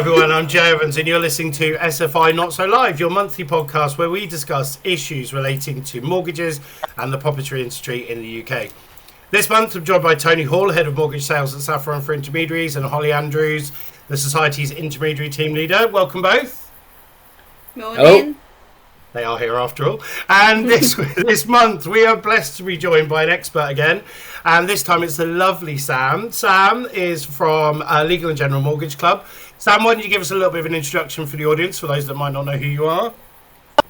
everyone, I'm Jay Evans and you're listening to SFI Not So Live, your monthly podcast where we discuss issues relating to mortgages and the property industry in the UK. This month I'm joined by Tony Hall, Head of Mortgage Sales at Saffron for Intermediaries, and Holly Andrews, the Society's Intermediary Team Leader. Welcome both. Morning. Hello. They are here after all. And this month we are blessed to be joined by an expert again. And this time it's the lovely Sam. Sam is from Legal and General Mortgage Club. Sam, why don't you give us a little bit of an introduction for the audience, for those that might not know who you are?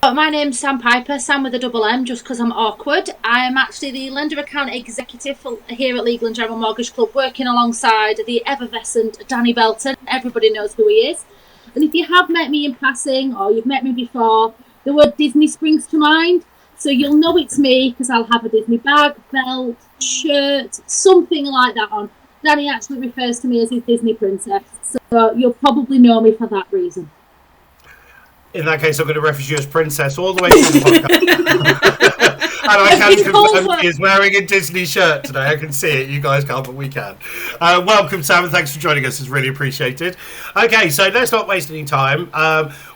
My name's Sam Piper, Sam with a double M, just because I'm awkward. I am actually the lender account executive here at Legal and General Mortgage Club, working alongside the effervescent Danny Belton. Everybody knows who he is. And if you have met me in passing or you've met me before, the word Disney springs to mind. So you'll know it's me because I'll have a Disney bag, belt, shirt, something like that on. Danny actually refers to me as his Disney princess. So you'll probably know me for that reason. In that case, I'm going to reference you as princess all the way through the podcast. And I can confirm he is wearing a Disney shirt today. I can see it. You guys can't, but we can. Welcome, Sam, and thanks for joining us. It's really appreciated. Okay, so let's not waste any time.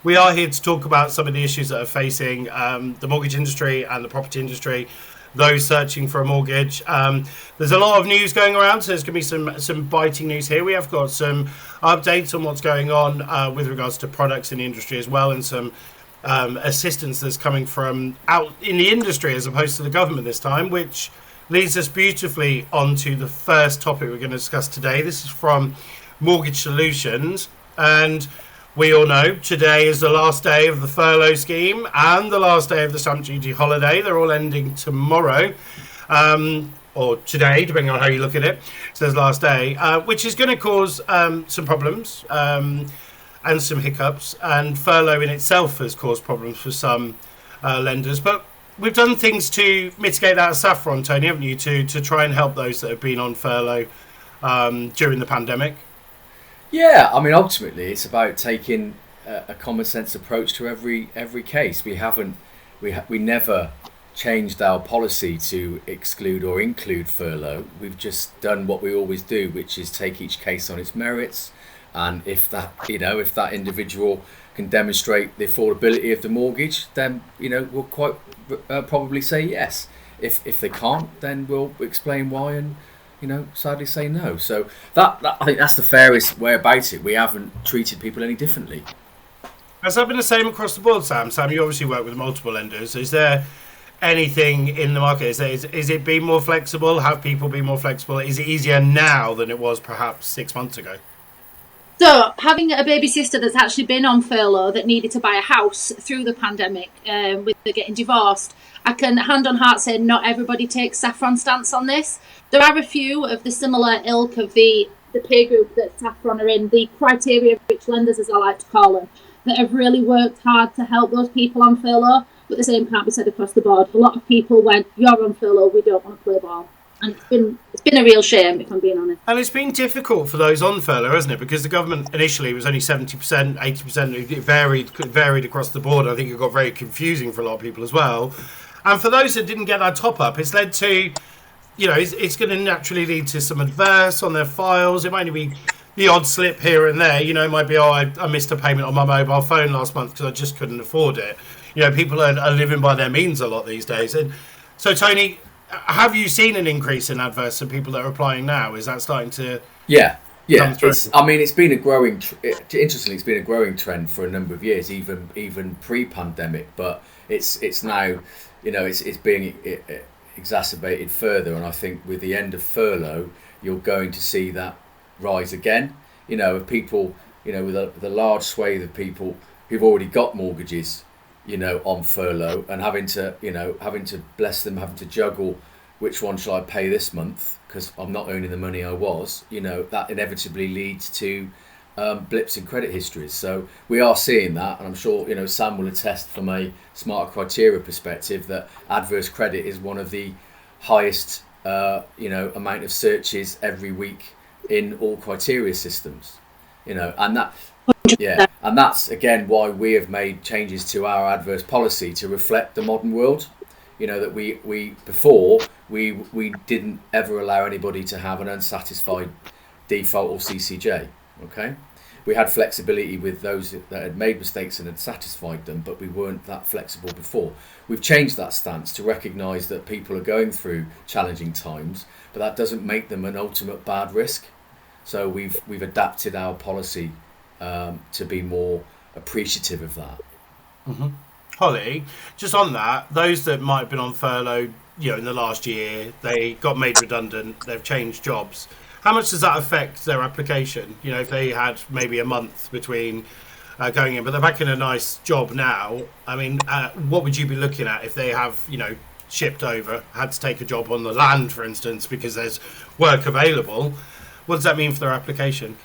We are here to talk about some of the issues that are facing the mortgage industry and the property industry, those searching for a mortgage. There's a lot of news going around, so there's going to be some biting news here. We have got some updates on what's going on with regards to products in the industry as well, and some assistance that's coming from out in the industry as opposed to the government this time, which leads us beautifully onto the first topic we're going to discuss today. This is from Mortgage Solutions, and we all know today is the last day of the furlough scheme and the last day of the stamp duty holiday. They're all ending tomorrow, or today, depending on how you look at it. It says last day, which is going to cause some problems and some hiccups. And furlough in itself has caused problems for some lenders. But we've done things to mitigate that at Saffron, Tony, haven't you, to try and help those that have been on furlough during the pandemic? Yeah, I mean, ultimately, it's about taking a common sense approach to every case. We never changed our policy to exclude or include furlough. We've just done what we always do, which is take each case on its merits. And if that individual can demonstrate the affordability of the mortgage, then we'll quite probably say yes. If they can't, then we'll explain why and sadly say no. So that I think that's the fairest way about it. We haven't treated people any differently. Has that been the same across the board, Sam? Sam, you obviously work with multiple lenders. Is there anything in the market? Is it being more flexible? Have people been more flexible? Is it easier now than it was perhaps 6 months ago? So, having a baby sister that's actually been on furlough that needed to buy a house through the pandemic, with her getting divorced, I can hand on heart say not everybody takes Saffron stance on this. There are a few of the similar ilk of the peer group that Saffron are in, the criteria rich lenders, as I like to call them, that have really worked hard to help those people on furlough, but the same can't be said across the board. A lot of people went, you're on furlough, we don't want to play ball. And it's been a real shame, if I'm being honest. And it's been difficult for those on furlough, hasn't it? Because the government initially was only 70%, 80%. It varied across the board. I think it got very confusing for a lot of people as well. And for those that didn't get that top up, it's led to, it's going to naturally lead to some adverse on their files. It might only be the odd slip here and there. It might be, I missed a payment on my mobile phone last month because I just couldn't afford it. People are living by their means a lot these days. And so, Tony, have you seen an increase in adverse of people that are applying now? Is that starting to? Yeah. It's been a growing. Interestingly, it's been a growing trend for a number of years, even pre-pandemic. But it's now, it's being exacerbated further. And I think with the end of furlough, you're going to see that rise again. Of people, with a large swathe of people who've already got mortgages, on furlough, and having to bless them, having to juggle which one shall I pay this month because I'm not earning the money I was, that inevitably leads to blips in credit histories. So we are seeing that, and I'm sure Sam will attest from a smarter criteria perspective that adverse credit is one of the highest amount of searches every week in all criteria systems, and that. Yeah, and that's again why we have made changes to our adverse policy to reflect the modern world. That we before we didn't ever allow anybody to have an unsatisfied default or CCJ. Okay, we had flexibility with those that had made mistakes and had satisfied them, but we weren't that flexible before. We've changed that stance to recognise that people are going through challenging times, but that doesn't make them an ultimate bad risk. So we've adapted our policy to be more appreciative of that. Mm-hmm. Holly, just on that, those that might have been on furlough, in the last year, they got made redundant, they've changed jobs. How much does that affect their application? If they had maybe a month between going in, but they're back in a nice job now. I mean, what would you be looking at if they have, shipped over, had to take a job on the land, for instance, because there's work available? What does that mean for their application?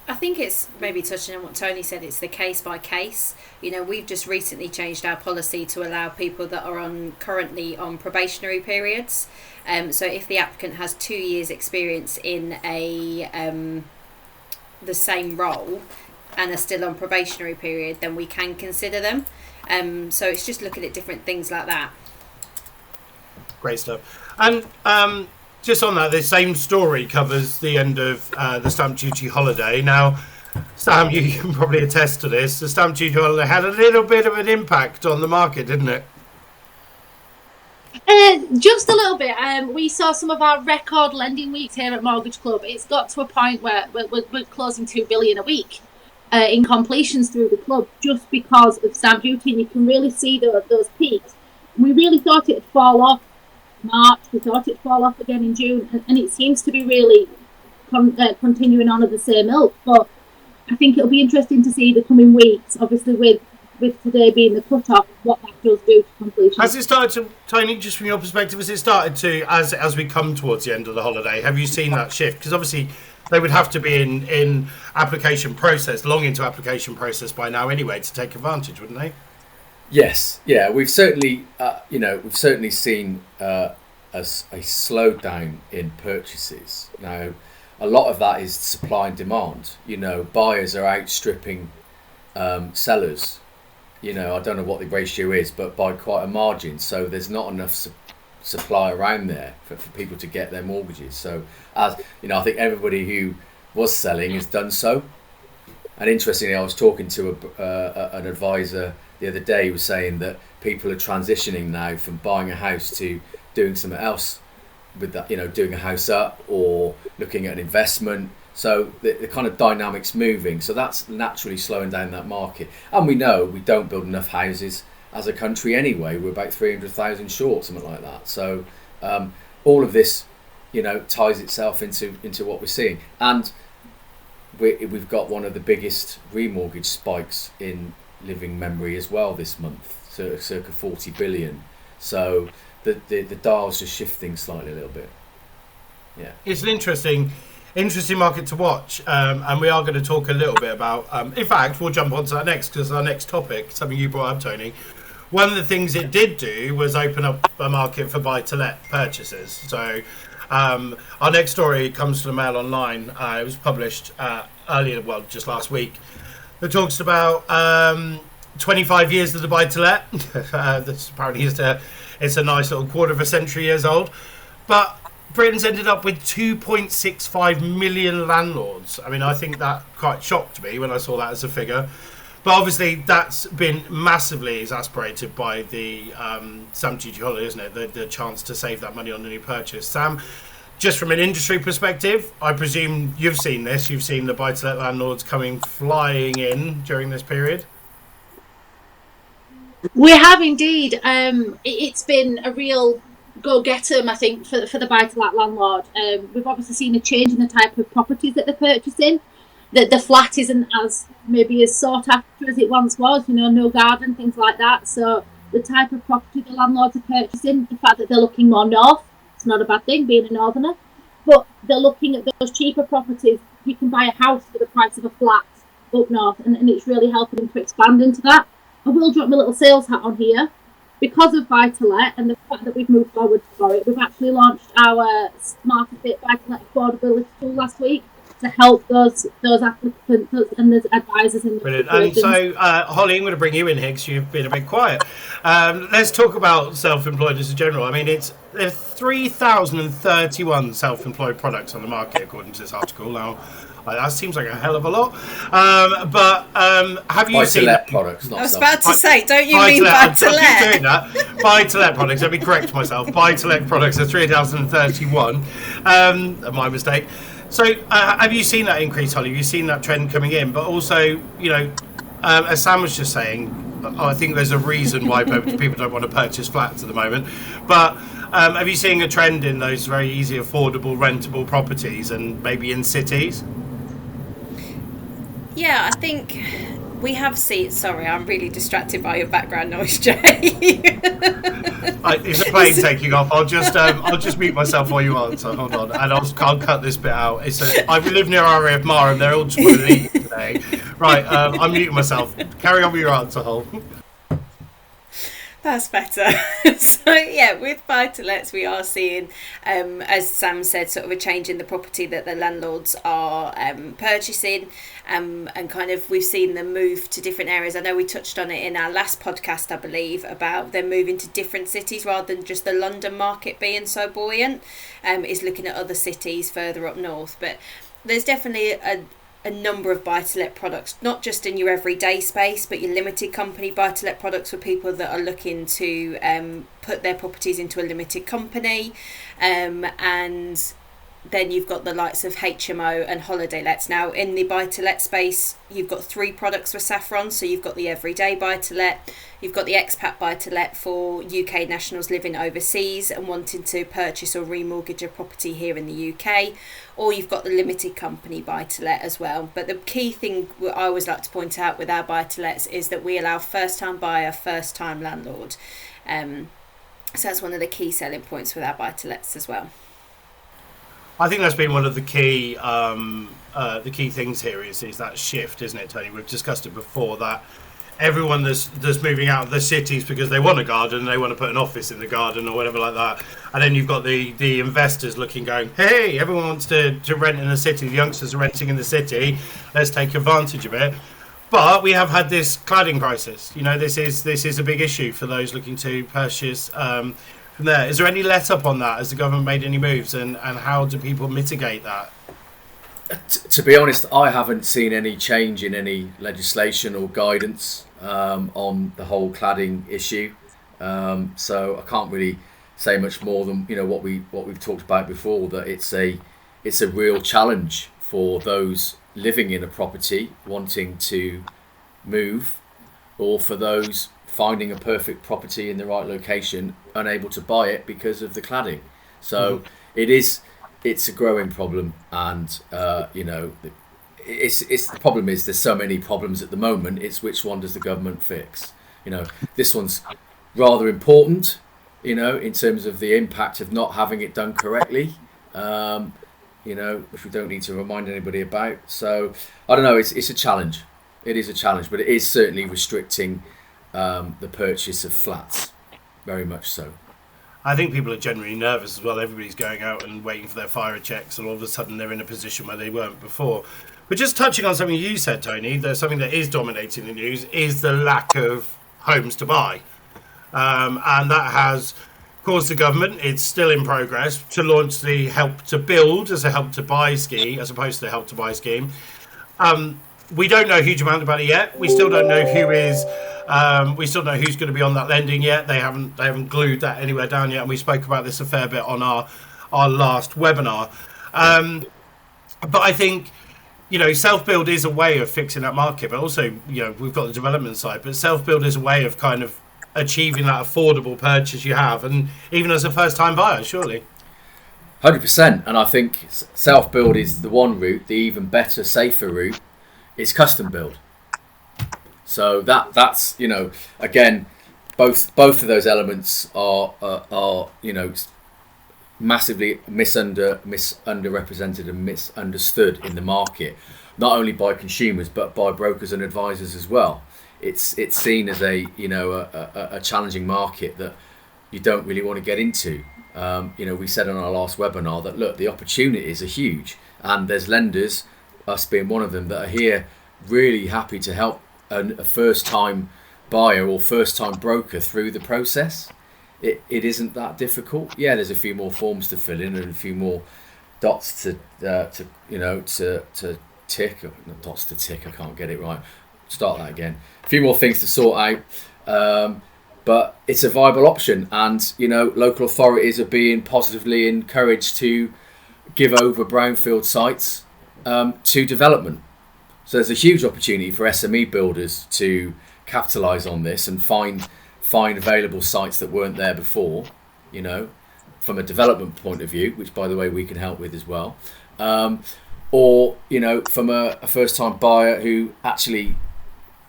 I think it's maybe touching on what Tony said, it's the case by case. We've just recently changed our policy to allow people that are currently on probationary periods. So if the applicant has 2 years experience in the same role and are still on probationary period, then we can consider them. So it's just looking at different things like that. Great stuff. And just on that, the same story covers the end of the stamp duty holiday. Now, Sam, you can probably attest to this. The stamp duty holiday had a little bit of an impact on the market, didn't it? Just a little bit. We saw some of our record lending weeks here at Mortgage Club. It's got to a point where we're closing 2 billion a week in completions through the club just because of stamp duty. And you can really see those peaks. We really thought it'd fall off March, we thought it'd fall off again in June, and it seems to be really continuing on at the same ilk. But I think it'll be interesting to see the coming weeks, obviously with today being the cut-off, what that does do to completion. Has it started to, Tony, just from your perspective, has it started to, as we come towards the end of the holiday, have you seen that shift? Because obviously they would have to be in application process, long into application process by now anyway, to take advantage, wouldn't they? Yes, yeah, we've certainly, seen a slowdown in purchases. Now, a lot of that is supply and demand. Buyers are outstripping sellers. I don't know what the ratio is, but by quite a margin. So there's not enough supply around there for people to get their mortgages. So, I think everybody who was selling has done so. And interestingly, I was talking to an advisor the other day who was saying that people are transitioning now from buying a house to doing something else with that, doing a house up or looking at an investment. So the kind of dynamics moving. So that's naturally slowing down that market. And we know we don't build enough houses as a country anyway. We're about 300,000 short, something like that. So all of this, ties itself into what we're seeing. And we've got one of the biggest remortgage spikes in living memory as well this month, circa 40 billion. So the dial's just shifting slightly a little bit. Yeah, it's an interesting market to watch, and we are going to talk a little bit about. In fact, we'll jump onto that next because our next topic, something you brought up, Tony. One of the things it did do was open up a market for buy-to-let purchases. So our next story comes from the Mail Online. It was published earlier, just last week. It talks about 25 years of the buy-to-let. This apparently it's a nice little quarter of a century years old. But Britain's ended up with 2.65 million landlords. I mean, I think that quite shocked me when I saw that as a figure. But obviously, that's been massively exasperated by the stamp duty holiday, isn't it? The chance to save that money on a new purchase. Sam, just from an industry perspective, I presume you've seen this. You've seen the buy-to-let landlords coming flying in during this period. We have indeed. It's been a real go-getter, I think, for the buy-to-let landlord. We've obviously seen a change in the type of properties that they're purchasing. That the flat isn't as sought after as it once was. No garden, things like that. So the type of property the landlords are purchasing, the fact that they're looking more north. It's not a bad thing being a northerner, but they're looking at those cheaper properties. You can buy a house for the price of a flat up north, and it's really helping them to expand into that. I will drop my little sales hat on here. Because of buy-to-let and the fact that we've moved forward for it, we've actually launched our Smarter Fit buy-to-let affordability tool last week to help those applicants and those advisors in the Brilliant. And so, Holly, I'm going to bring you in here because you've been a bit quiet. Let's talk about self-employed as a general. I mean, there are 3,031 self-employed products on the market, according to this article. Now, That seems like a hell of a lot. But have you seen buy-to-let products? Not I was about to say, don't you mean I keep buy-to-let? doing that. Buy-to-let products. Let me correct myself. Buy-to-let products are 3,031. My mistake. So have you seen that increase, Holly? Have you seen that trend coming in? But also, as Sam was just saying, I think there's a reason why people don't want to purchase flats at the moment. But have you seen a trend in those very easy, affordable, rentable properties, and maybe in cities? Yeah, I think we have seen. Sorry, I'm really distracted by your background noise, Jay. It's a plane taking off. I'll just mute myself while you answer. Hold on, and I'll cut this bit out. I live near our area of Marham. They're all just want to eat today. Right, I'm muting myself. Carry on with your answer, Hol. That's better. So yeah, with buy-to-lets, we are seeing, as Sam said, sort of a change in the property that the landlords are purchasing, and kind of we've seen them move to different areas. I know we touched on it in our last podcast, I believe, about them moving to different cities rather than just the London market being so buoyant. Is looking at other cities further up north, but there's definitely a number of buy-to-let products, not just in your everyday space, but your limited company buy-to-let products for people that are looking to put their properties into a limited company, and then you've got the likes of HMO and holiday lets. Now in the buy-to-let space, you've got 3 products for Saffron. So you've got the everyday buy-to-let, you've got the expat buy-to-let for UK nationals living overseas and wanting to purchase or remortgage a property here in the UK, or you've got the limited company buy-to-let as well. But the key thing I always like to point out with our buy-to-lets is that we allow first-time buyer, first-time landlord. So that's one of the key selling points with our buy-to-lets as well. I think that's been one of the key things here is that shift, isn't it, Tony? We've discussed it before, that everyone that's moving out of the cities because they want a garden, they want to put an office in the garden or whatever like that, and then you've got the investors looking, going, hey, everyone wants to rent in the city, the youngsters are renting in the city, let's take advantage of it. But we have had this cladding crisis. This is a big issue for those looking to purchase from there. Is there any let up on that? Has the government made any moves, and how do people mitigate that? To be honest, I haven't seen any change in any legislation or guidance on the whole cladding issue. So I can't really say much more than what we've talked about before. That it's a real challenge for those living in a property wanting to move, or for those finding a perfect property in the right location unable to buy it because of the cladding. So it's a growing problem, and it's the problem is there's so many problems at the moment. It's which one does the government fix? This one's rather important, in terms of the impact of not having it done correctly, which we don't need to remind anybody about. So I don't know, it's a challenge. It is a challenge, but it is certainly restricting the purchase of flats, very much so. I think people are generally nervous as well. Everybody's going out and waiting for their fire checks, and all of a sudden they're in a position where they weren't before. But just touching on something you said, Tony, there's something that is dominating the news is the lack of homes to buy. And that has caused the government, it's still in progress, to launch the Help to Build as a Help to Buy scheme, as opposed to the Help to Buy scheme. We don't know a huge amount about it yet. We still don't know who is. We still don't know who's going to be on that lending yet. They haven't glued that anywhere down yet, and we spoke about this a fair bit on our last webinar. But I think self-build is a way of fixing that market, but also we've got the development side. But self-build is a way of kind of achieving that affordable purchase you have, and even as a first-time buyer, surely. 100%, and I think self-build is the one route. The even better, safer route is custom build. So that's again, both of those elements are massively misunderrepresented and misunderstood in the market, not only by consumers but by brokers and advisors as well. It's seen as a challenging market that you don't really want to get into. We said on our last webinar that look, the opportunities are huge, and there's lenders, us being one of them, that are here really happy to help a first-time buyer or first-time broker through the process. It isn't that difficult. Yeah, there's a few more forms to fill in and a few more dots to tick. Dots to tick. I can't get it right. Start that again. A few more things to sort out. But it's a viable option, and local authorities are being positively encouraged to give over brownfield sites to development. So there's a huge opportunity for SME builders to capitalise on this and find available sites that weren't there before, from a development point of view, which by the way we can help with as well, or from a first-time buyer who actually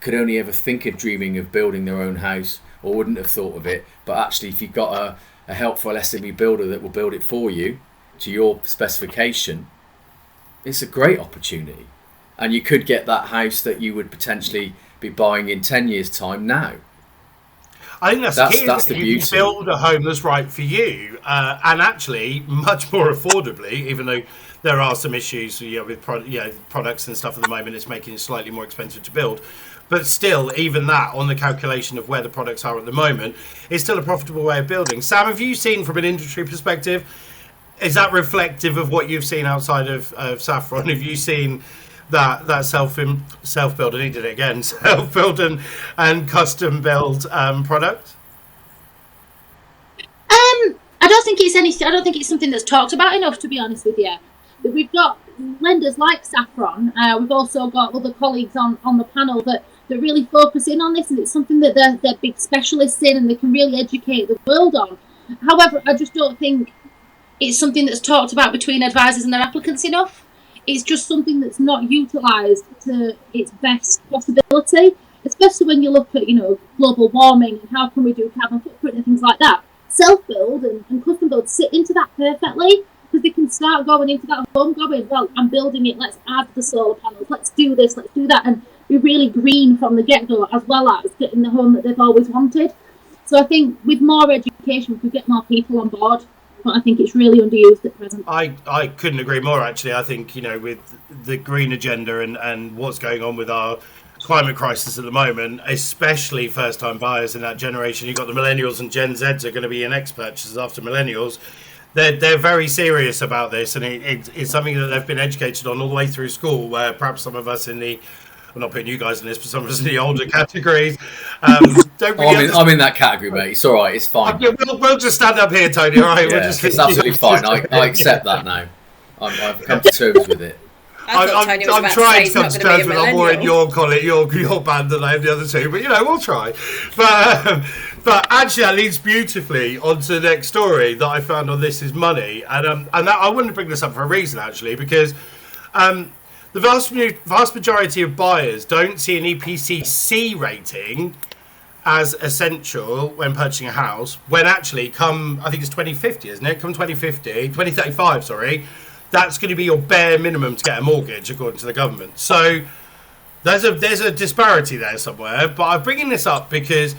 could only ever think of dreaming of building their own house or wouldn't have thought of it, but actually if you've got a helpful SME builder that will build it for you to your specification, it's a great opportunity, and you could get that house that you would potentially be buying in 10 years time now. I think that's key. That's the beauty. You build a home that's right for you, and actually much more affordably, even though there are some issues with products and stuff at the moment. It's making it slightly more expensive to build. But still, even that, on the calculation of where the products are at the moment, is still a profitable way of building. Sam, have you seen from an industry perspective, is that reflective of what you've seen outside of Saffron? Have you seen that self-build, and he did it again, self-build and custom build product? I don't think it's something that's talked about enough, to be honest with you. We've got lenders like Saffron. We've also got other colleagues on the panel that really focus in on this, and it's something that they're big specialists in, and they can really educate the world on. However, I just don't think it's something that's talked about between advisors and their applicants enough. It's just something that's not utilised to its best possibility, especially when you look at, global warming and how can we do carbon footprint and things like that. Self-build and custom build sit into that perfectly, because they can start going into that home going, well, I'm building it, let's add the solar panels, let's do this, let's do that, and be really green from the get-go, as well as getting the home that they've always wanted. So I think with more education, we could get more people on board, but I think it's really underused at present. I couldn't agree more, actually. I think, with the green agenda and what's going on with our climate crisis at the moment, especially first-time buyers in that generation, you've got the millennials and Gen Zs are going to be next purchasers after millennials. They're very serious about this, and it's something that they've been educated on all the way through school, where perhaps some of us I'm not putting you guys in this, but some of us in the older categories don't really I'm in that category, mate. It's all right. It's fine. We'll just stand up here, Tony. All right, yeah, it's absolutely fine. I accept that now. I've come to terms with it. I'm trying to come to terms with. I'm more in your band than I am the other two, but we'll try. But actually, that leads beautifully onto the next story that I found on This Is Money, and that, I wanted to bring this up for a reason, actually, because the vast majority of buyers don't see an EPC rating as essential when purchasing a house, when actually I think it's 2050, isn't it? 2035, sorry, that's going to be your bare minimum to get a mortgage, according to the government. So there's a disparity there somewhere, but I'm bringing this up because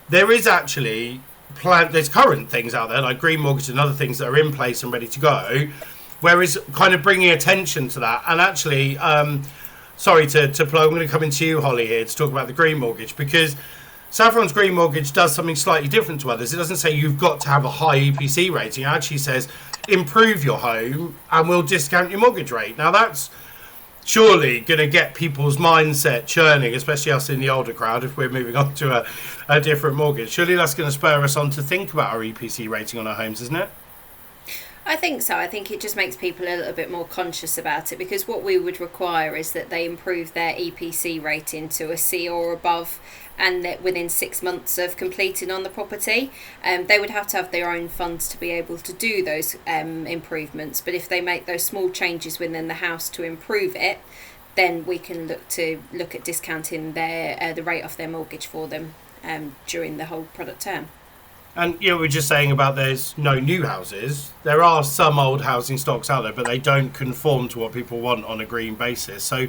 there is actually there's current things out there, like green mortgage and other things that are in place and ready to go, whereas kind of bringing attention to that. And actually, sorry to plug, I'm going to come into you, Holly, here to talk about the green mortgage, because Saffron's green mortgage does something slightly different to others. It doesn't say you've got to have a high EPC rating. It actually says improve your home and we'll discount your mortgage rate. Now that's surely going to get people's mindset churning, especially us in the older crowd, if we're moving on to a different mortgage. Surely that's going to spur us on to think about our EPC rating on our homes, isn't it? I think so. I think it just makes people a little bit more conscious about it, because what we would require is that they improve their EPC rating to a C or above, and that within 6 months of completing on the property. They would have to have their own funds to be able to do those improvements, but if they make those small changes within the house to improve it, then we can look at discounting the rate off their mortgage for them during the whole product term. And we're just saying about there's no new houses. There are some old housing stocks out there, but they don't conform to what people want on a green basis. So,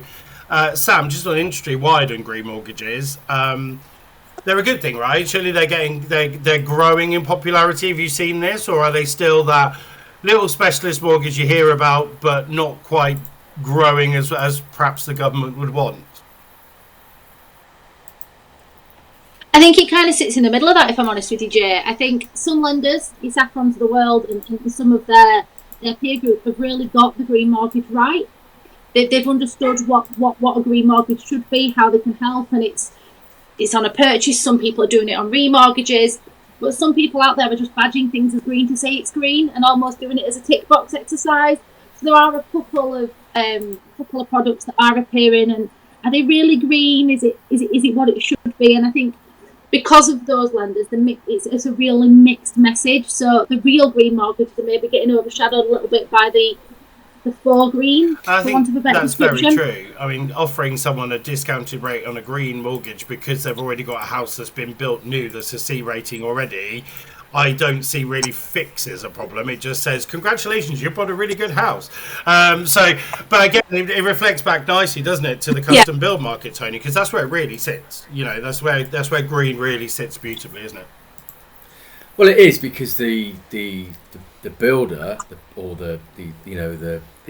Sam, just on industry-wide and green mortgages, they're a good thing, right? Surely they're growing in popularity. Have you seen this, or are they still that little specialist mortgage you hear about, but not quite growing as perhaps the government would want? I think it kind of sits in the middle of that, if I'm honest with you, Jay. I think some lenders, your Saffrons of the world, and some of their peer group have really got the green mortgage right. they've understood what a green mortgage should be, how they can help, and it's on a purchase. Some people are doing it on remortgages, but some people out there are just badging things as green to say it's green and almost doing it as a tick box exercise. So there are a couple of products that are appearing, and are they really green? Is it what it should be? And I think because of those lenders, it's a really mixed message. So the real green mortgages are maybe getting overshadowed a little bit by the for green. I think that's very true. I mean, offering someone a discounted rate on a green mortgage because they've already got a house that's been built new that's a C rating already, I don't see really fixes a problem. It just says, congratulations, you bought a really good house. But again, it reflects back nicely, doesn't it, to the custom build market, Tony? Because that's where it really sits. You know, that's where green really sits beautifully, isn't it? Well, it is, because the builder or the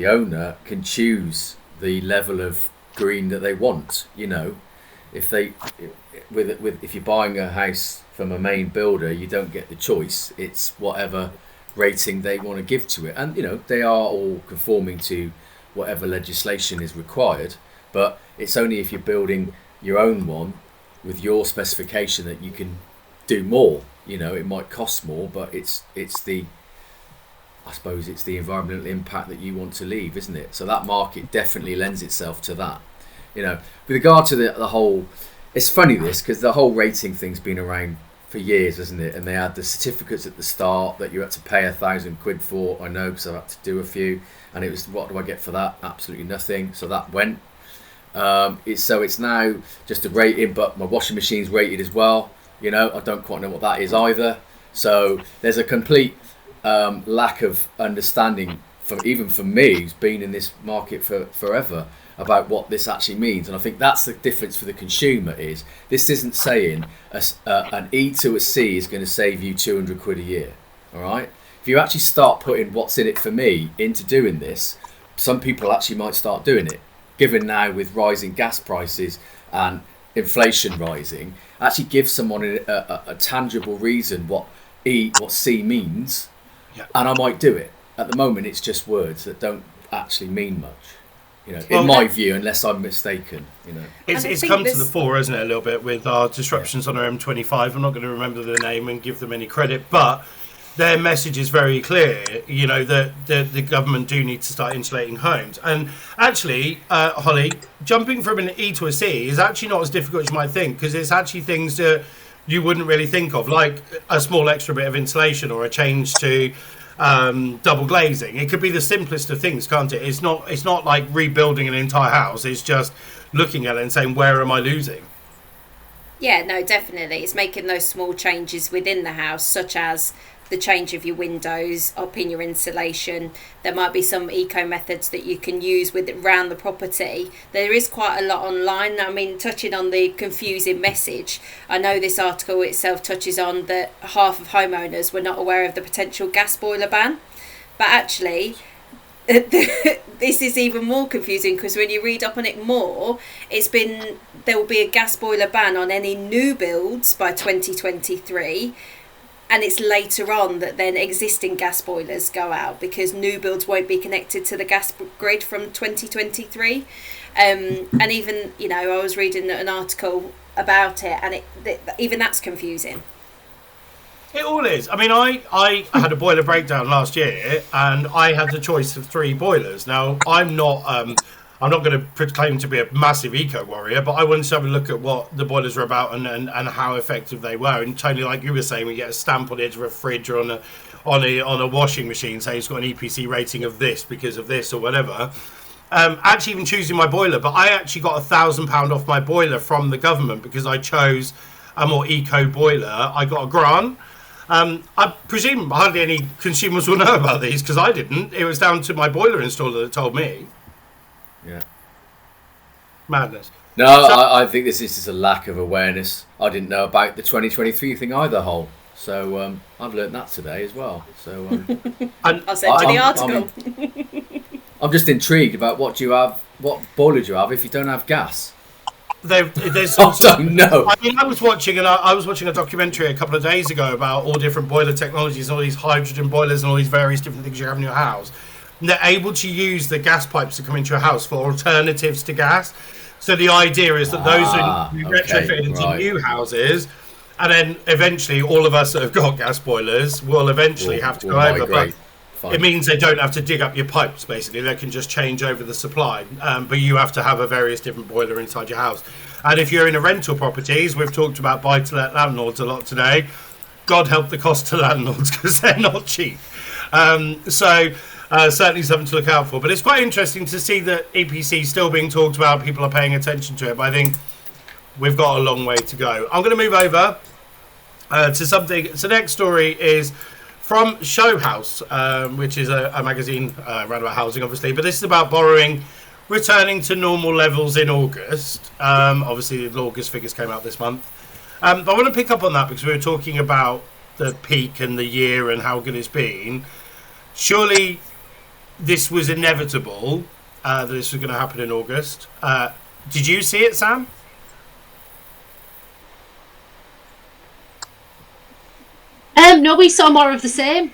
owner can choose the level of green that they want. You know, if you're buying a house from a main builder, you don't get the choice. It's whatever rating they want to give to it, and you know they are all conforming to whatever legislation is required. But it's only if you're building your own one with your specification that you can do more. You know, it might cost more, but it's the environmental impact that you want to leave, isn't it? So that market definitely lends itself to that. You know, with regard to the whole, it's funny this, because the whole rating thing's been around for years, isn't it? And they had the certificates at the start that you had to pay £1,000 for. I know, because I had to do a few, and it was, what do I get for that? Absolutely nothing. So that went. It's now just a rating, but my washing machine's rated as well. You know, I don't quite know what that is either. So there's a complete lack of understanding even from me, who's been in this market for forever, about what this actually means. And I think that's the difference for the consumer. Is this isn't saying an E to a C is going to save you £200 a year. All right, if you actually start putting what's in it for me into doing this, some people actually might start doing it. Given now with rising gas prices and inflation rising, actually give someone a tangible reason what C means, and I might do it. At the moment, it's just words that don't actually mean much, you know, in my view, unless I'm mistaken. You know, it's come to the fore, isn't it, a little bit with our disruptions on our M25. I'm not going to remember the name and give them any credit, but their message is very clear, you know, that the government do need to start insulating homes. And actually, Holly, jumping from an E to a C is actually not as difficult as you might think, because it's actually things that you wouldn't really think of, like a small extra bit of insulation or a change to double glazing. It could be the simplest of things, can't it? It's not like rebuilding an entire house. It's just looking at it and saying, where am I losing? Yeah, no, definitely. It's making those small changes within the house, such as the change of your windows, upping your insulation. There might be some eco methods that you can use around the property. There is quite a lot online. I mean, touching on the confusing message, I know this article itself touches on that half of homeowners were not aware of the potential gas boiler ban. But actually, this is even more confusing, because when you read up on it more, there will be a gas boiler ban on any new builds by 2023. And it's later on that then existing gas boilers go out, because new builds won't be connected to the gas grid from 2023. And even, you know, I was reading an article about it, and even that's confusing. It all is. I mean, I had a boiler breakdown last year, and I had the choice of 3 boilers. Now, I'm not going to proclaim to be a massive eco warrior, but I wanted to have a look at what the boilers were about and how effective they were. And Tony, like you were saying, we get a stamp on the edge of a fridge or on a washing machine saying it's got an EPC rating of this because of this or whatever. Actually, even choosing my boiler, but I actually got £1,000 off my boiler from the government because I chose a more eco boiler. I got a grant. I presume hardly any consumers will know about these, because I didn't. It was down to my boiler installer that told me. Yeah. Madness. No, I think this is just a lack of awareness. I didn't know about the 2023 thing either, Hole. So I've learnt that today as well. So I'll send you the article. I'm just intrigued about what boiler do you have if you don't have gas? There's I don't know. I mean, I was watching a documentary a couple of days ago about all different boiler technologies and all these hydrogen boilers and all these various different things you have in your house. And they're able to use the gas pipes that come into your house for alternatives to gas. So the idea is that those who retrofit into new houses, and then eventually all of us that have got gas boilers will eventually have to go over. But it means they don't have to dig up your pipes, basically. They can just change over the supply. But you have to have a various different boiler inside your house. And if you're in a rental properties, we've talked about buy-to-let landlords a lot today. God help the cost to landlords, because they're not cheap. Certainly something to look out for. But it's quite interesting to see that EPC is still being talked about. People are paying attention to it. But I think we've got a long way to go. I'm going to move over to something. So the next story is from Show House, which is a magazine around about housing, obviously. But this is about borrowing returning to normal levels in August. Obviously, the August figures came out this month. But I want to pick up on that because we were talking about the peak and the year and how good it's been. Surely this was inevitable that this was going to happen in August. Did you see it, Sam? No, we saw more of the same.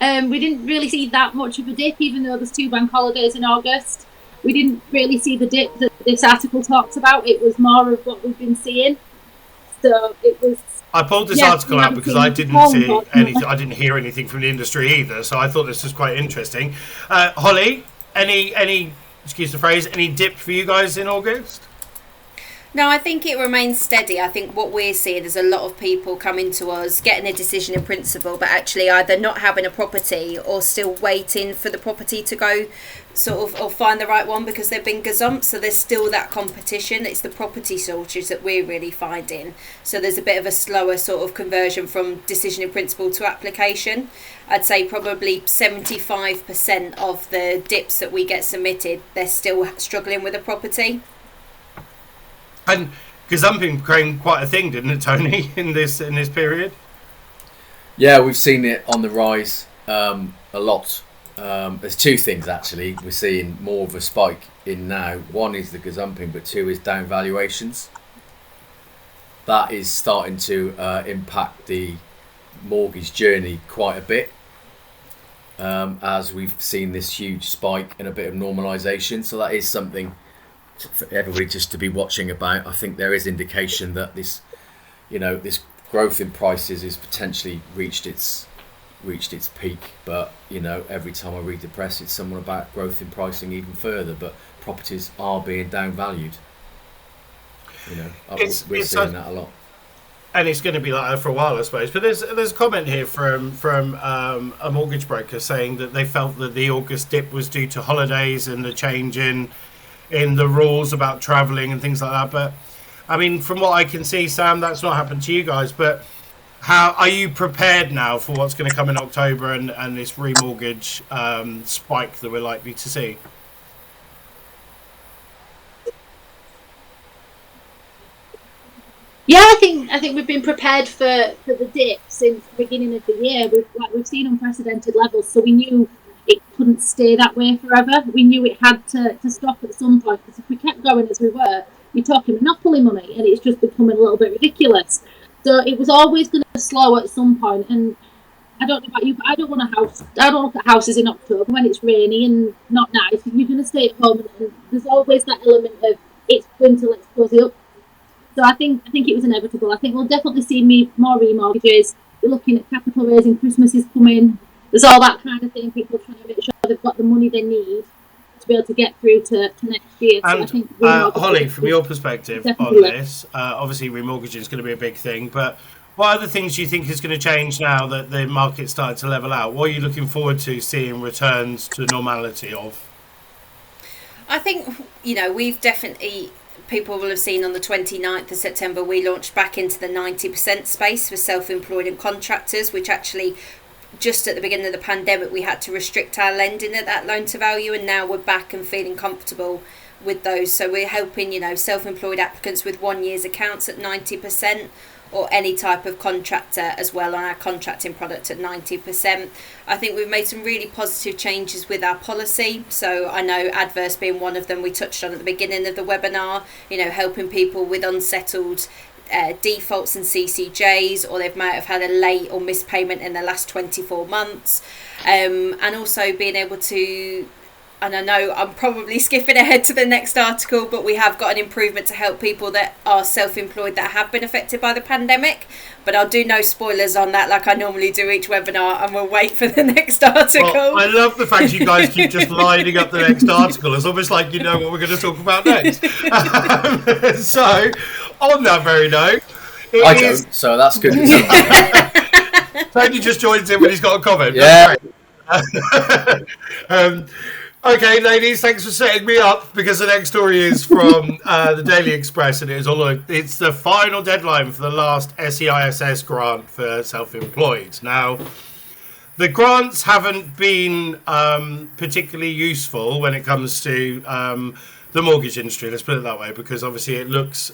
We didn't really see that much of a dip, even though there's 2 bank holidays in August. We didn't really see the dip that this article talks about. It was more of what we've been seeing. So it was. I pulled this article out because I didn't see anything. I didn't hear anything from the industry either. So I thought this was quite interesting. Holly, any excuse the phrase, any dip for you guys in August? No, I think it remains steady. I think what we're seeing is a lot of people coming to us, getting a decision in principle, but actually either not having a property or still waiting for the property to go sort of, or find the right one because they've been gazumped. So there's still that competition. It's the property shortage that we're really finding. So there's a bit of a slower sort of conversion from decision in principle to application. I'd say probably 75% of the dips that we get submitted, they're still struggling with a property. And gazumping became quite a thing, didn't it, Tony, in this period? Yeah, we've seen it on the rise a lot. There's 2 things actually. We're seeing more of a spike in now. One is the gazumping, but 2 is down valuations. That is starting to impact the mortgage journey quite a bit, as we've seen this huge spike and a bit of normalisation. So that is something for everybody just to be watching about. I think there is indication that this growth in prices has potentially reached its peak. But every time I read the press, it's someone about growth in pricing even further. But properties are being downvalued. We're seeing that a lot. And it's going to be like that for a while, I suppose. But there's a comment here from a mortgage broker saying that they felt that the August dip was due to holidays and the change in the rules about travelling and things like that. But I mean, from what I can see, Sam, that's not happened to you guys. But how are you prepared now for what's going to come in October and this remortgage spike that we're likely to see? Yeah, I think we've been prepared for the dip since the beginning of the year. We've seen unprecedented levels, so we knew it couldn't stay that way forever. We knew it had to stop at some point, because if we kept going as we were, you're talking monopoly money, and it's just becoming a little bit ridiculous. So it was always going to slow at some point. And I don't know about you, but I don't look at houses in October when it's rainy and not nice. You're going to stay at home, and there's always that element of it's winter, let's cozy up. So I think it was inevitable. I think we'll definitely see more remortgages. We're looking at capital raising. Christmas is coming. There's all that kind of thing. People trying to make sure they've got the money they need to be able to get through to next year. So and I think Holly, from your perspective on this, obviously remortgaging is going to be a big thing. But what other things do you think is going to change now that the market started to level out? What are you looking forward to seeing returns to normality of? I think, we've definitely... People will have seen on the 29th of September, we launched back into the 90% space for self-employed and contractors, which actually, just at the beginning of the pandemic, we had to restrict our lending at that loan to value, and now we're back and feeling comfortable with those. So we're helping, self-employed applicants with 1 year's accounts at 90%, or any type of contractor as well on our contracting product at 90%. I think we've made some really positive changes with our policy. So I know adverse being one of them we touched on at the beginning of the webinar, helping people with unsettled defaults and CCJs, or they might have had a late or missed payment in the last 24 months. And also being able to, and I know I'm probably skipping ahead to the next article, but we have got an improvement to help people that are self-employed that have been affected by the pandemic. But I'll do no spoilers on that like I normally do each webinar, and we'll wait for the next article. Well, I love the fact you guys keep just lining up the next article. It's almost like you know what we're going to talk about next. So, on that very note... don't, so that's good. Tony just joins in when he's got a comment. Yeah. Okay, ladies, thanks for setting me up, because the next story is from the Daily Express, and it's the final deadline for the last SEISS grant for self-employed. Now, the grants haven't been particularly useful when it comes to the mortgage industry, let's put it that way, because obviously it looks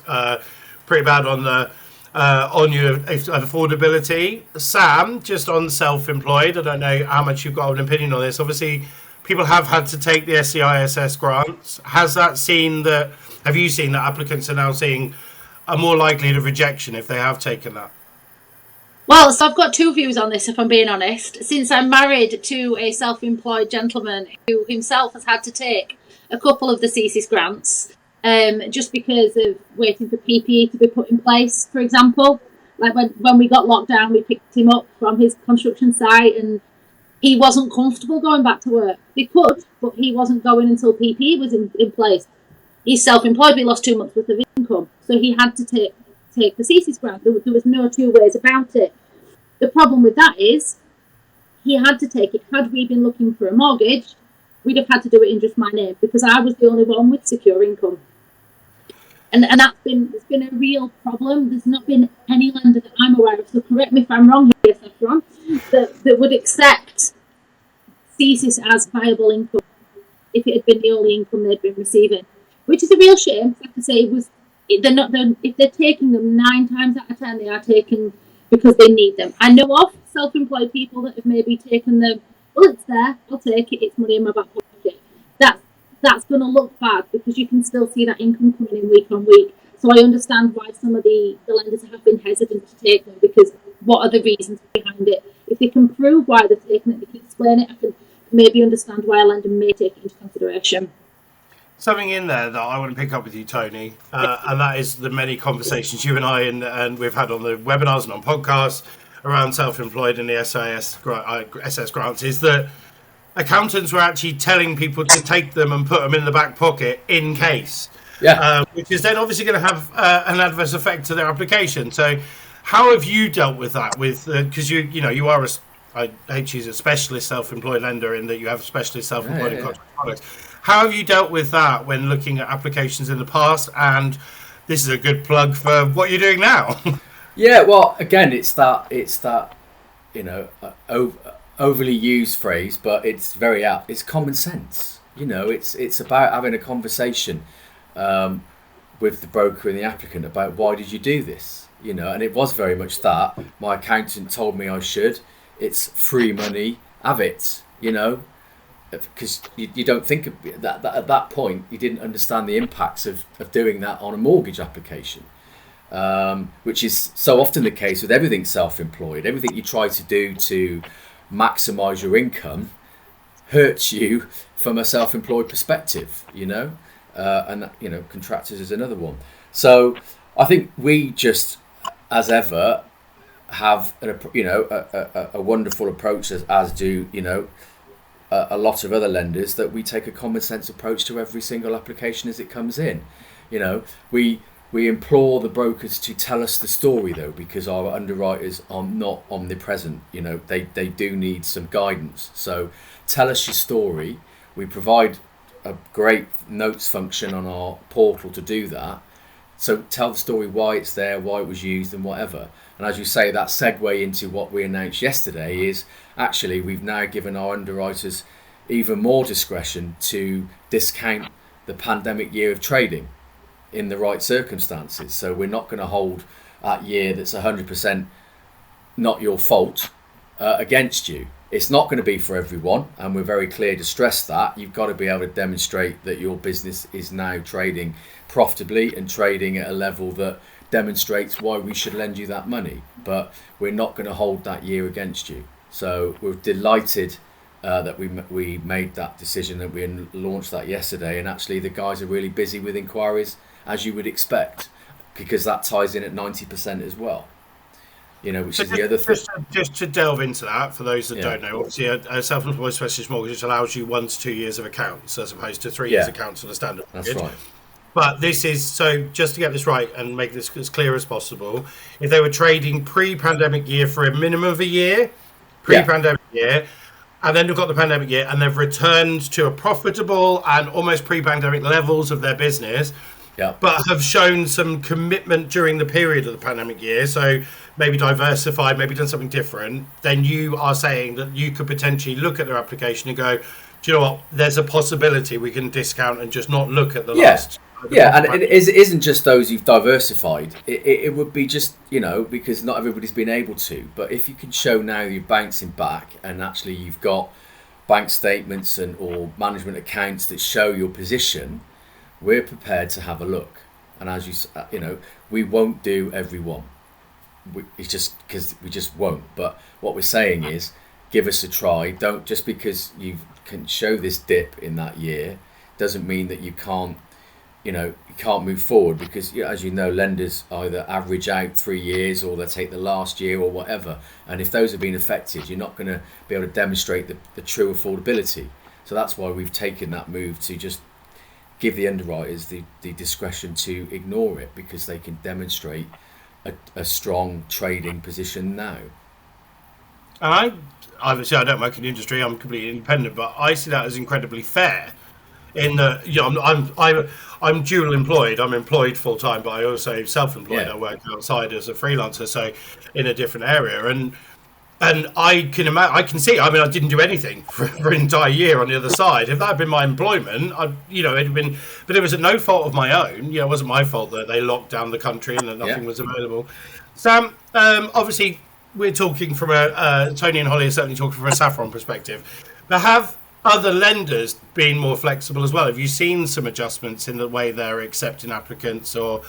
pretty bad on the on your affordability. Sam, just on self-employed, I don't know how much you've got an opinion on this. Obviously, people have had to take the SEISS grants. Have you seen that applicants are now seeing a more likelihood of rejection if they have taken that? Well, so I've got two views on this, if I'm being honest. Since I'm married to a self-employed gentleman who himself has had to take a couple of the CSIS grants, just because of waiting for PPE to be put in place, for example. Like when we got locked down, we picked him up from his construction site, and he wasn't comfortable going back to work. He could, but he wasn't going until PPE was in place. He's self-employed, but he lost 2 months worth of income. So he had to take the CSIS grant. There was no two ways about it. The problem with that is he had to take it. Had we been looking for a mortgage, we'd have had to do it in just my name, because I was the only one with secure income. And it's been a real problem. There's not been any lender that I'm aware of, so correct me if I'm wrong here, Saffron, that would accept CSIS as viable income if it had been the only income they'd been receiving, which is a real shame. Like I say, if they're taking them 9 times out of 10, they are taken because they need them. I know of self-employed people that have maybe taken them, well, it's there, I'll take it, it's money in my back pocket. That's going to look bad, because you can still see that income coming in week on week. So I understand why some of the lenders have been hesitant to take them, because what are the reasons behind it? If they can prove why they're taking it, they can explain it, I can maybe understand why a lender may take it into consideration. Something in there that I want to pick up with you, Tony, and that is the many conversations you and I and we've had on the webinars and on podcasts around self-employed and the SS grants, is that accountants were actually telling people to take them and put them in the back pocket in case. Yeah. Which is then obviously going to have an adverse effect to their application. So how have you dealt with that? Because you are I hate to use a specialist self-employed lender, in that you have specialist self-employed and contract products. How have you dealt with that when looking at applications in the past? And this is a good plug for what you're doing now. Yeah, well, again, it's that overly used phrase, but it's very apt. It's common sense. It's about having a conversation with the broker and the applicant about, why did you do this? And it was very much that. My accountant told me I should. It's free money, have it, because you don't think of that at that point. You didn't understand the impacts of doing that on a mortgage application, which is so often the case with everything self-employed. Everything you try to do to maximise your income hurts you from a self-employed perspective, and contractors is another one. So I think we just, as ever, have a wonderful approach, as do a lot of other lenders, that we take a common sense approach to every single application as it comes in. We implore the brokers to tell us the story, though, because our underwriters are not omnipresent. They do need some guidance. So tell us your story. We provide a great notes function on our portal to do that. So tell the story, why it's there, why it was used, and whatever. And as you say, that segue into what we announced yesterday is actually we've now given our underwriters even more discretion to discount the pandemic year of trading in the right circumstances. So we're not going to hold that year that's 100% not your fault against you. It's not going to be for everyone, and we're very clear to stress that. You've got to be able to demonstrate that your business is now trading profitably and trading at a level that demonstrates why we should lend you that money, but we're not going to hold that year against you. So we're delighted that we made that decision, that we launched that yesterday, and actually the guys are really busy with inquiries, as you would expect, because that ties in at 90% as well. Which so is the other thing. Just to delve into that, for those that don't know, obviously a self-employed specialist mortgage allows you 1 to 2 years of accounts as opposed to 3 years accounts on a standard mortgage. That's right. But this is, so just to get this right and make this as clear as possible, if they were trading pre-pandemic year for a minimum of a year, pre-pandemic year, and then they've got the pandemic year and they've returned to a profitable and almost pre-pandemic levels of their business, but have shown some commitment during the period of the pandemic year, so maybe diversified, maybe done something different, then you are saying that you could potentially look at their application and go, do you know what, there's a possibility we can discount and just not look at the last. And it isn't just those who've diversified. It would be just, because not everybody's been able to. But if you can show now you're bouncing back and actually you've got bank statements or management accounts that show your position, we're prepared to have a look. And as we won't do every one. It's just because we just won't. But what we're saying is, give us a try. Don't, just because you can show this dip in that year doesn't mean that you can't move forward, because as you know, lenders either average out 3 years or they take the last year or whatever, and if those have been affected, you're not going to be able to demonstrate the true affordability. So that's why we've taken that move to just give the underwriters the discretion to ignore it, because they can demonstrate a strong trading position now. And obviously I don't work in the industry, I'm completely independent, but I see that as incredibly fair. In the, I'm dual employed. I'm employed full time, but I also self-employed. I work outside as a freelancer, so in a different area. And I can imagine, I can see. I mean, I didn't do anything for an entire year on the other side. If that had been my employment, it'd have been. But it was at no fault of my own. It wasn't my fault that they locked down the country and that nothing was available. Sam, obviously, we're talking from Tony and Holly are certainly talking from a Saffron perspective. But have other lenders being more flexible as well? Have you seen some adjustments in the way they're accepting applicants, or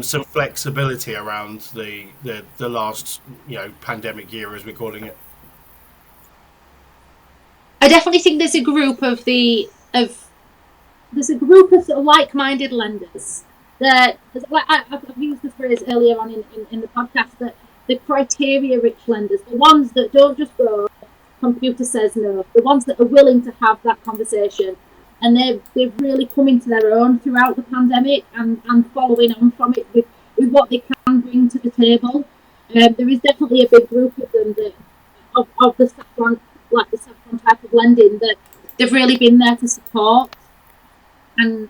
some flexibility around the last pandemic year, as we're calling it? I definitely think there's a group of sort of like-minded lenders that, I've used the phrase earlier on in the podcast, that the criteria-rich lenders, the ones that don't just go, computer says no, the ones that are willing to have that conversation, and they've really come into their own throughout the pandemic and following on from it with what they can bring to the table. There is definitely a big group of them that of the Saffron, like the Saffron type of lending, that they've really been there to support, and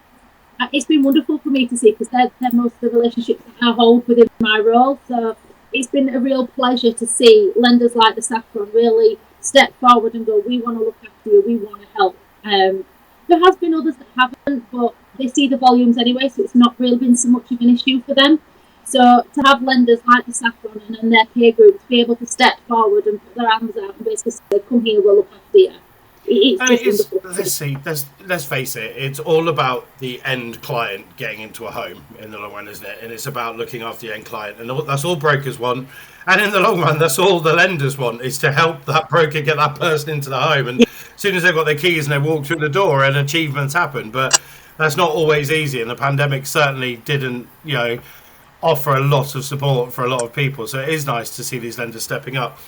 it's been wonderful for me to see, because they're most of the relationships that I hold within my role. So it's been a real pleasure to see lenders like the Saffron really step forward and go, we want to look after you, we want to help. There has been others that haven't, but they see the volumes anyway, so it's not really been so much of an issue for them. So to have lenders like the Saffron and their peer group to be able to step forward and put their hands out and basically say, come here, we'll look after you. It's wonderful. Let's face it, it's all about the end client getting into a home in the long run, isn't it? And it's about looking after the end client, and that's all brokers want. And in the long run, that's all the lenders want, is to help that broker get that person into the home. And as soon as they've got their keys and they walk through the door, and achievements happen. But that's not always easy, and the pandemic certainly didn't, offer a lot of support for a lot of people. So it is nice to see these lenders stepping up.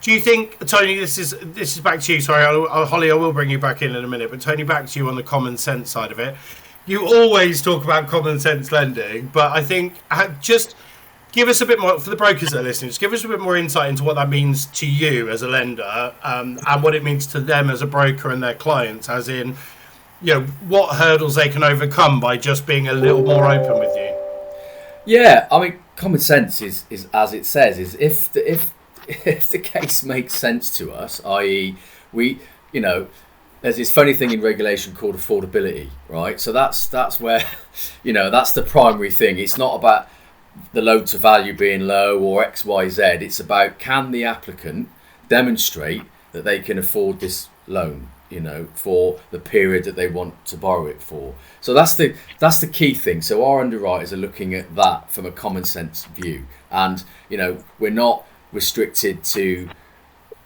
Do you think, Tony, this is back to you, sorry, Holly, I will bring you back in a minute, but Tony, back to you on the common sense side of it. You always talk about common sense lending, but I think just give us a bit more, for the brokers that are listening, just give us a bit more insight into what that means to you as a lender, and what it means to them as a broker and their clients, as in, what hurdles they can overcome by just being a little more open with you. Yeah, I mean, common sense is as it says, is if the case makes sense to us, i.e. we, there's this funny thing in regulation called affordability, right? So that's where, that's the primary thing. It's not about the loan to value being low or X, Y, Z. It's about, can the applicant demonstrate that they can afford this loan? for the period that they want to borrow it for. So that's the key thing. So our underwriters are looking at that from a common sense view, and we're not restricted to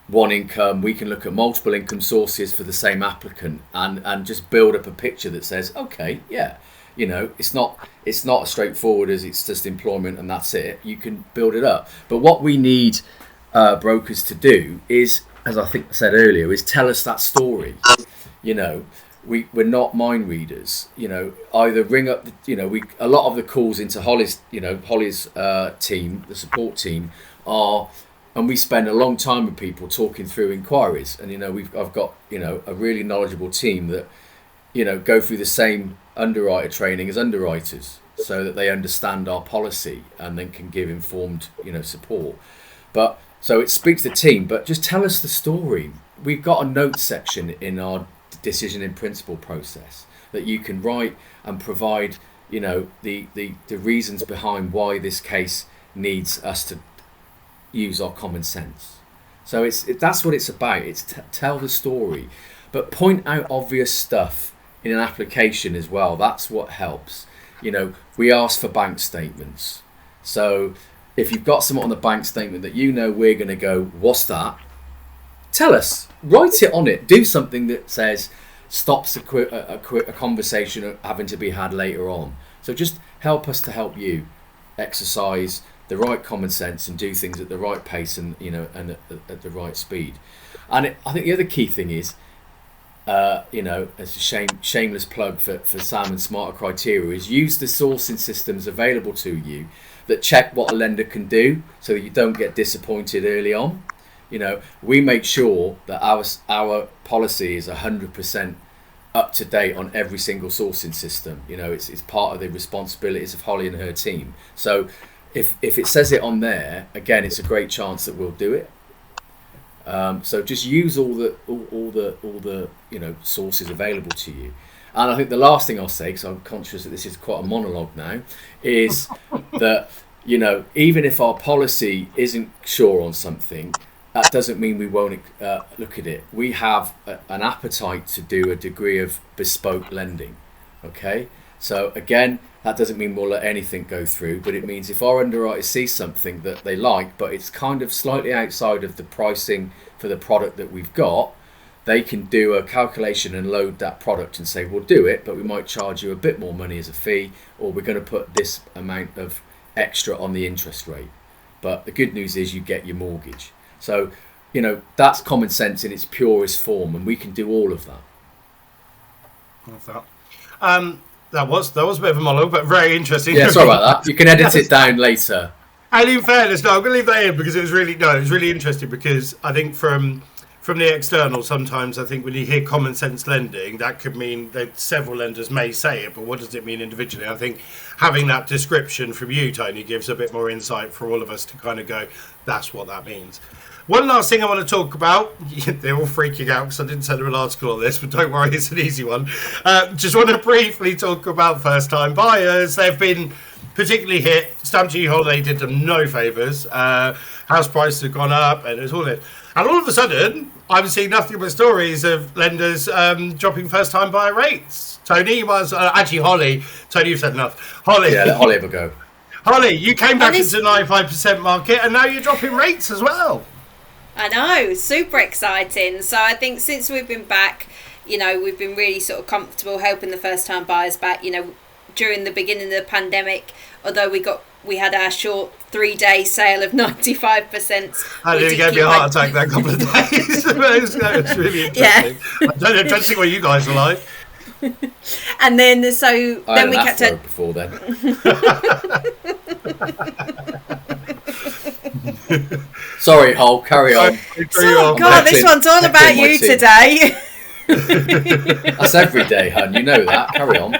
one income. We can look at multiple income sources for the same applicant and just build up a picture that says, okay, yeah, it's not as straightforward as it's just employment and that's it. You can build it up. But what we need brokers to do is, as I think I said earlier, is tell us that story. We're not mind readers. Either ring up, a lot of the calls into Holly's team, the support team, are, and we spend a long time with people talking through inquiries. And I've got a really knowledgeable team that go through the same underwriter training as underwriters, so that they understand our policy and then can give informed support. But so it speaks to the team, but just tell us the story. We've got a notes section in our decision in principle process that you can write and provide the reasons behind why this case needs us to use our common sense. So that's what it's about. It's tell the story, but point out obvious stuff in an application as well. That's what helps. We ask for bank statements. So if you've got something on the bank statement that we're going to go, what's that? Tell us. Write it on it. Do something that says stops a conversation having to be had later on. So just help us to help you exercise the right common sense and do things at the right pace and at the right speed. And I think the other key thing is, it's a shameless plug for Sam and Smarter Criteria, is use the sourcing systems available to you that check what a lender can do, so that you don't get disappointed early on. We make sure that our policy is 100% up to date on every single sourcing system. It's part of the responsibilities of Holly and her team. So if it says it on there, again, it's a great chance that we'll do it. So just use all the sources available to you. And I think the last thing I'll say, because I'm conscious that this is quite a monologue now, is that even if our policy isn't sure on something, that doesn't mean we won't look at it. We have an appetite to do a degree of bespoke lending. Okay, so again, that doesn't mean we'll let anything go through, but it means if our underwriters see something that they like, but it's kind of slightly outside of the pricing for the product that we've got, they can do a calculation and load that product and say, we'll do it, but we might charge you a bit more money as a fee, or we're going to put this amount of extra on the interest rate. But the good news is you get your mortgage. So, that's common sense in its purest form, and we can do all of that. Love that. That was a bit of a monologue, but very interesting. Yeah, sorry about that. You can edit it down later. And in fairness, I'm going to leave that in because it was really interesting, because I think from the external, sometimes I think when you hear common sense lending, that could mean that several lenders may say it, but what does it mean individually? I think having that description from you, Tony, gives a bit more insight for all of us to kind of go, that's what that means. One last thing I want to talk about, they're all freaking out because I didn't send them an article on this, but don't worry, it's an easy one. Just want to briefly talk about first-time buyers. They've been particularly hit. Stamp duty holiday did them no favours. House prices have gone up, and it's all in. And all of a sudden, I'm seeing nothing but stories of lenders dropping first-time buyer rates. Tony, you was actually Holly. Tony, you've said enough. Holly, yeah, let Holly have a go. Holly, you came back into the 95% market, and now you're dropping rates as well. I know, super exciting. So I think since we've been back, we've been really sort of comfortable helping the first-time buyers back. During the beginning of the pandemic, although we had our short 3-day sale of 95%. I nearly gave me a heart attack that couple of days. It was really interesting. Yeah. I don't see what you guys are like. And then then we kept it before then. Sorry, Hol, carry on. God, this one's all about you today. That's every day, hun. You know that. Carry on.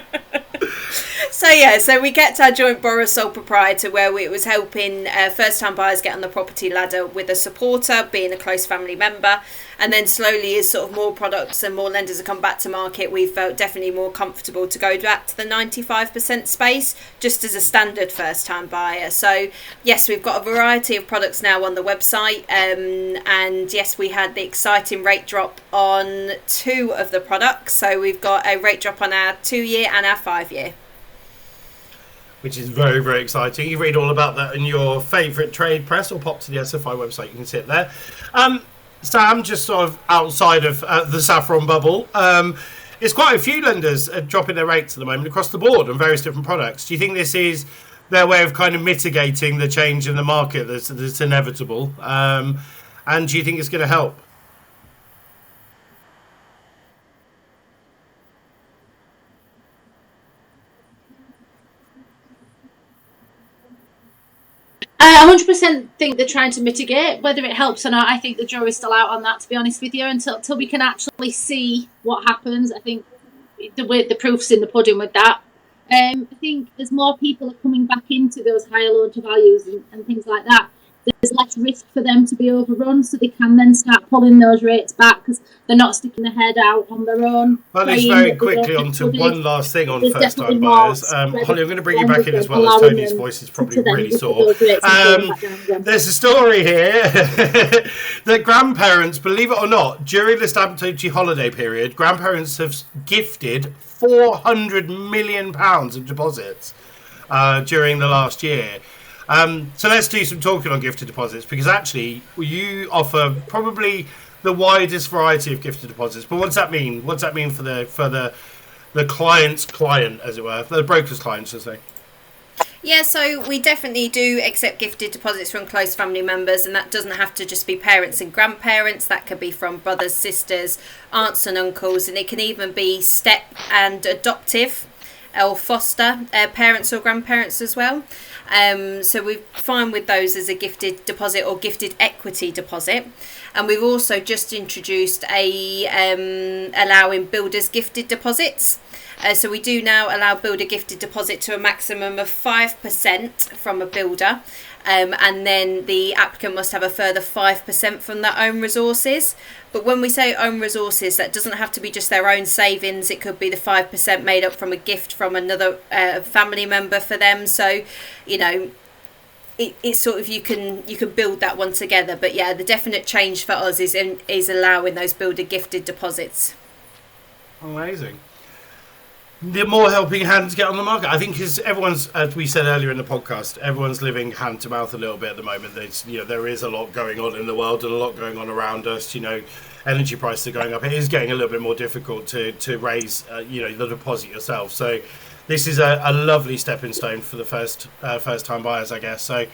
So So we kept our joint borough sole proprietor, where it was helping first-time buyers get on the property ladder with a supporter, being a close family member. And then slowly, as sort of more products and more lenders have come back to market, we felt definitely more comfortable to go back to the 95% space, just as a standard first-time buyer. So yes, we've got a variety of products now on the website, and yes, we had the exciting rate drop on 2 of the products. So we've got a rate drop on our 2-year and our 5-year. Which is very, very exciting. You read all about that in your favourite trade press, or pop to the SFI website, you can see it there. Sam, just sort of outside of the saffron bubble, it's quite a few lenders dropping their rates at the moment across the board on various different products. Do you think this is their way of kind of mitigating the change in the market that's inevitable? And do you think it's going to help? I 100% think they're trying to mitigate. Whether it helps or not, I think the jury's still out on that, to be honest with you, until we can actually see what happens. I think the proof's in the pudding with that. I think as more people are coming back into those higher loan to values and things like that, there's less risk for them to be overrun, so they can then start pulling those rates back because they're not sticking their head out on their own. Well, let's very quickly on to one last thing on first-time buyers. Holly, I'm going to bring you back in as well, as Tony's voice is probably really sore. There's a story here that grandparents, believe it or not, during the stamp duty holiday period, grandparents have gifted £400 million in deposits during the last year. So let's do some talking on gifted deposits, because actually you offer probably the widest variety of gifted deposits. But what's that mean? What's that mean for the client's client, as it were, for the broker's client, should I say? Yeah, so we definitely do accept gifted deposits from close family members, and that doesn't have to just be parents and grandparents. That could be from brothers, sisters, aunts and uncles, and it can even be step and adoptive or foster parents or grandparents as well. So we're fine with those as a gifted deposit or gifted equity deposit. And we've also just introduced allowing builders gifted deposits. So we do now allow builder gifted deposit to a maximum of 5% from a builder. And then the applicant must have a further 5% from their own resources. But when we say own resources, that doesn't have to be just their own savings. It could be the 5% made up from a gift from another family member for them. So, you know, it's sort of you can build that one together. But yeah, the definite change for us is allowing those builder gifted deposits. Amazing. The more helping hands get on the market, I think, because everyone's, as we said earlier in the podcast, everyone's living hand to mouth a little bit at the moment. There is a lot going on in the world and a lot going on around us. Energy prices are going up. It is getting a little bit more difficult to raise, the deposit yourself. So this is a lovely stepping stone for the first time buyers, I guess. So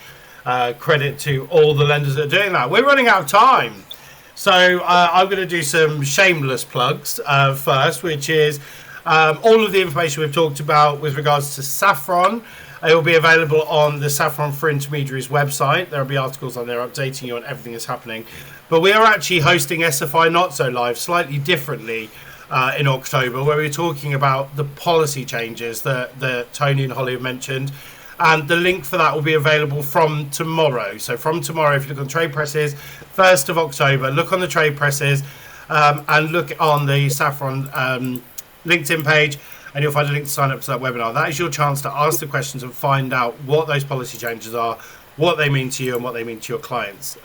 credit to all the lenders that are doing that. We're running out of time, so I'm going to do some shameless plugs first, which is. All of the information we've talked about with regards to Saffron, it will be available on the Saffron for Intermediaries website. There will be articles on there updating you on everything that's happening. But we are actually hosting SFI Not So Live slightly differently in October, where we're talking about the policy changes that Tony and Holly have mentioned. And the link for that will be available from tomorrow. So from tomorrow, if you look on trade presses, 1st of October, look on the trade presses and look on the Saffron LinkedIn page, and you'll find a link to sign up to that webinar. That is your chance to ask the questions and find out what those policy changes are, what they mean to you, and what they mean to your clients.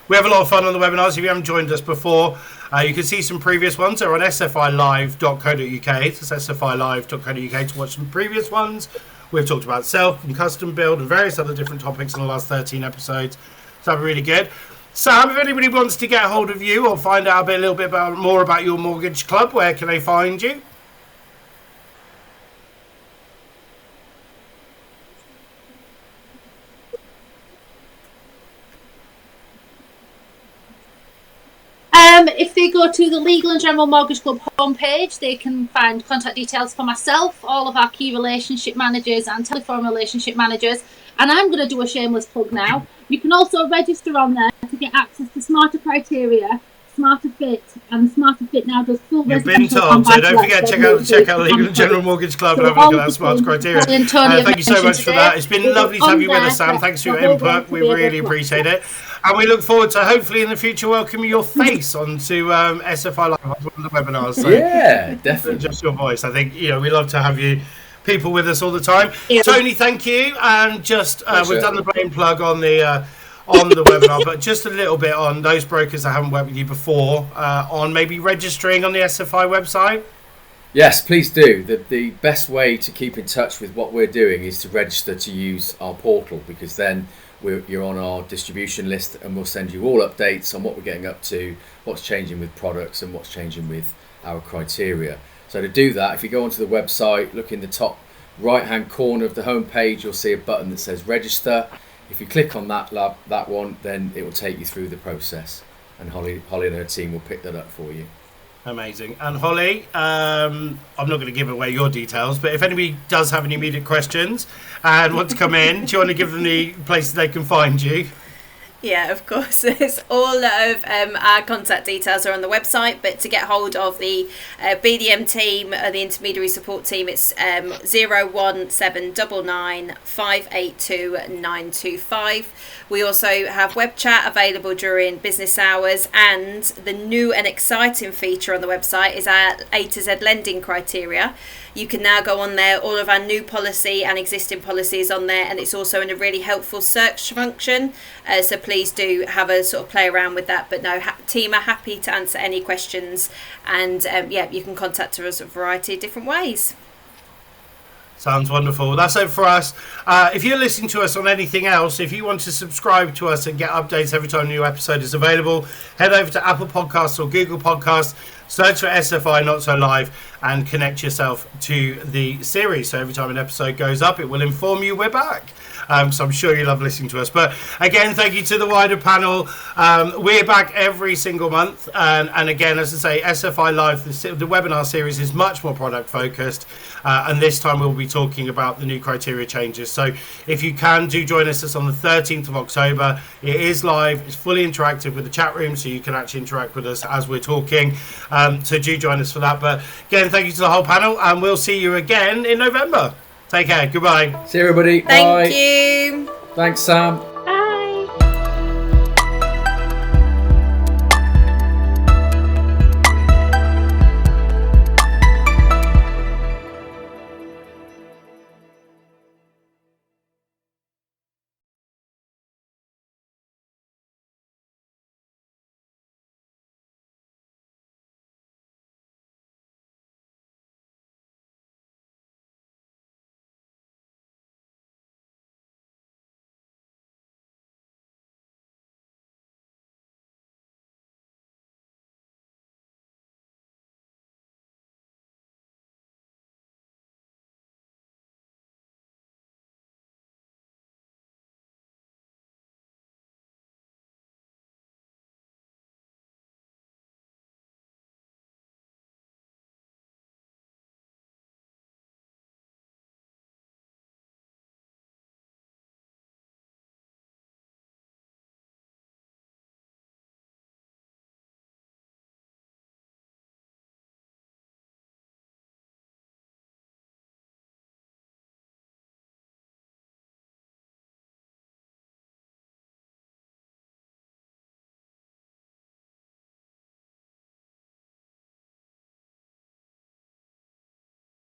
We have a lot of fun on the webinars. If you haven't joined us before, you can see some previous ones. They're on sfilive.co.uk. That's sfilive.co.uk to watch some previous ones. We've talked about self and custom build and various other different topics in the last 13 episodes. So that'll be really good. Sam, if anybody wants to get a hold of you or find out a little bit more about your mortgage club, where can they find you? If they go to the Legal and General Mortgage Club homepage, they can find contact details for myself, all of our key relationship managers and telephone relationship managers. And I'm going to do a shameless plug now. You can also register on there to get access to smarter criteria Smarter Fit, and Smarter Fit now does full You've been told, so don't forget check out Legal and General Mortgage Club and have a look at that smart criteria. Thank you so much for that. It's been lovely to have you with us, Sam. Thanks for your input. We really appreciate it. And we look forward to hopefully in the future welcoming your face onto SFI Live on the webinars. So yeah, definitely. Just your voice. I think we love to have you people with us all the time. Tony, thank you. And just we've done the brain plug on the webinar, but just a little bit on those brokers that haven't worked with you before on maybe registering on the SFI website. Yes, please do. The best way to keep in touch with what we're doing is to register to use our portal, because then you're on our distribution list and we'll send you all updates on what we're getting up to, what's changing with products and what's changing with our criteria. So to do that, if you go onto the website, look in the top right hand corner of the home page, you'll see a button that says register. If you click on that one, then it will take you through the process, and Holly and her team will pick that up for you. Amazing. And Holly, I'm not going to give away your details, but if anybody does have any immediate questions and want to come in, do you want to give them the places they can find you? Yeah, of course. It's all of our contact details are on the website, but to get hold of the BDM team, the intermediary support team, it's 01799 582 925. We also have web chat available during business hours, and the new and exciting feature on the website is our A to Z lending criteria. You can now go on there, all of our new policy and existing policies on there, and it's also in a really helpful search function. So please do have a sort of play around with that. But no, team are happy to answer any questions, and you can contact us a variety of different ways. Sounds wonderful. That's it for us. If you're listening to us on anything else, if you want to subscribe to us and get updates every time a new episode is available, head over to Apple Podcasts or Google Podcasts, search for SFI Not So Live, and connect yourself to the series. So every time an episode goes up, it will inform you we're back. So I'm sure you love listening to us. But again, thank you to the wider panel. We're back every single month. And again, as I say, SFI Live, the webinar series is much more product focused. And this time we'll be talking about the new criteria changes. So if you can, do join us. It's on the 13th of October. It is live. It's fully interactive with the chat room, so you can actually interact with us as we're talking. So do join us for that. But again, thank you to the whole panel, and we'll see you again in November. Take care. Goodbye. See you, everybody. Thank Bye. you. Thanks, Sam.